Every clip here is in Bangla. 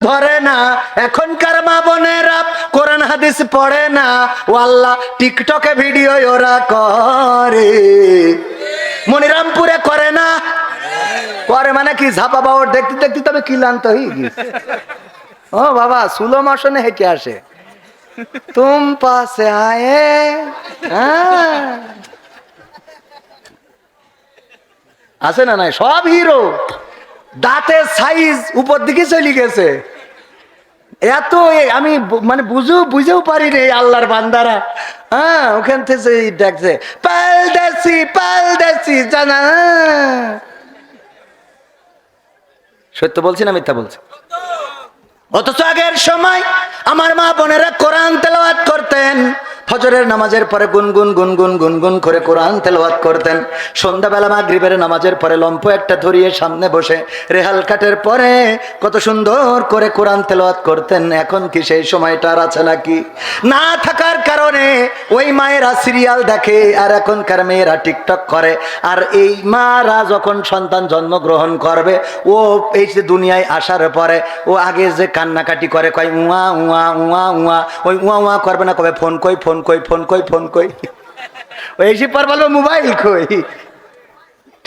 ধরে না, এখনকার মা বোনেরা কোরআন হাদিস পড়ে না, ও আল্লাহ টিকটকে ভিডিও ওরা করে। মনিরামপুরে করে না, করে মানে কি ঝাপা বাবর দেখতে দেখতে তবে ক্লান্ত হয়ে গেছে। ও বাবা সুলো মশনে হেঁটে আসে, তুম পাশে আয়ে। আছে না নাই সব হিরো, দাঁতের সাইজ উপর দিকে চলে গেছে। এত আমি মানে বুঝেও পারি রে আল্লাহর বান্দারা। হ্যাঁ ওখান থেকে দেখছে পালদেশি জানা। সত্য বলছি না মিথ্যা বলছি? অথচ আগের সময় আমার মা বোনেরা কোরআন তেলাওয়াত করতেন, ফজরের নামাজের পরে গুনগুন গুনগুন গুনগুন করে কোরআন তেলাওয়াত করতেন। সন্ধ্যাবেলা মাগরিবের নামাজের পরে লম্ফ একটা ধরিয়ে সামনে বসে রেহাল কাটের পরে কত সুন্দর করে কোরআন তেলাওয়াত করতেন। এখন কি সেই সময়টা আর আছে নাকি? না থাকার কারণে ওই মায়েরা সিরিয়াল দেখে আর এখনকার মেয়েরা টিকটক করে। আর এই মারা যখন সন্তান জন্মগ্রহণ করবে, ও এই যে দুনিয়ায় আসার পরে ও আগে যে কান্নাকাটি করে, কয় উয়া উয়া উয়া উয়া, ওই উয়া উয়া করবে না, কবে ফোন কই ফোন কই ফোন কই ফোন কই। ওই এসে পর বলবো মোবাইল কই।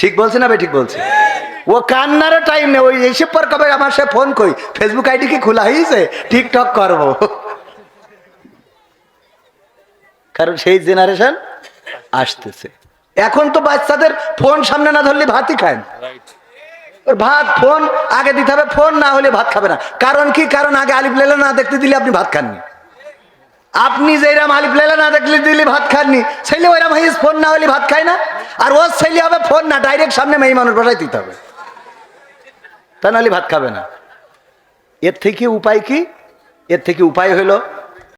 ঠিক বলছে না ভাই? ঠিক বলছে। ও কান্নারও টাইম নেই, ওই এসে পর কবে আমার সে ফোন কই, ফেসবুক আইডি কি খোলা হয়েছে, টিকটক করবো। কারণ সেই জেনারেশন আসতেছে। এখন তো বাচ্চাদের ফোন সামনে না ধরলে ভাতই খায় না। ভাত ফোন আগে দিতে হবে, ফোন না হলে ভাত খাবে না। কারণ কি? কারণ আগে আলিফ লাইলা না দেখতে দিলে আপনি ভাত খাননি। আপনি যেরাম আলিফ লাইলা না দেখলে দিলে ভাত খাননি, ছেলে ওইরাম হাইস ফোন না হলে ভাত খায় না। আর ওর ছেলে হবে ফোন না, ডাইরেক্ট সামনে মেয়ে মানুষ বসাই দিতে হবে, তা নাহলে ভাত খাবে না। এর থেকে উপায় কি? এর থেকে উপায় হলো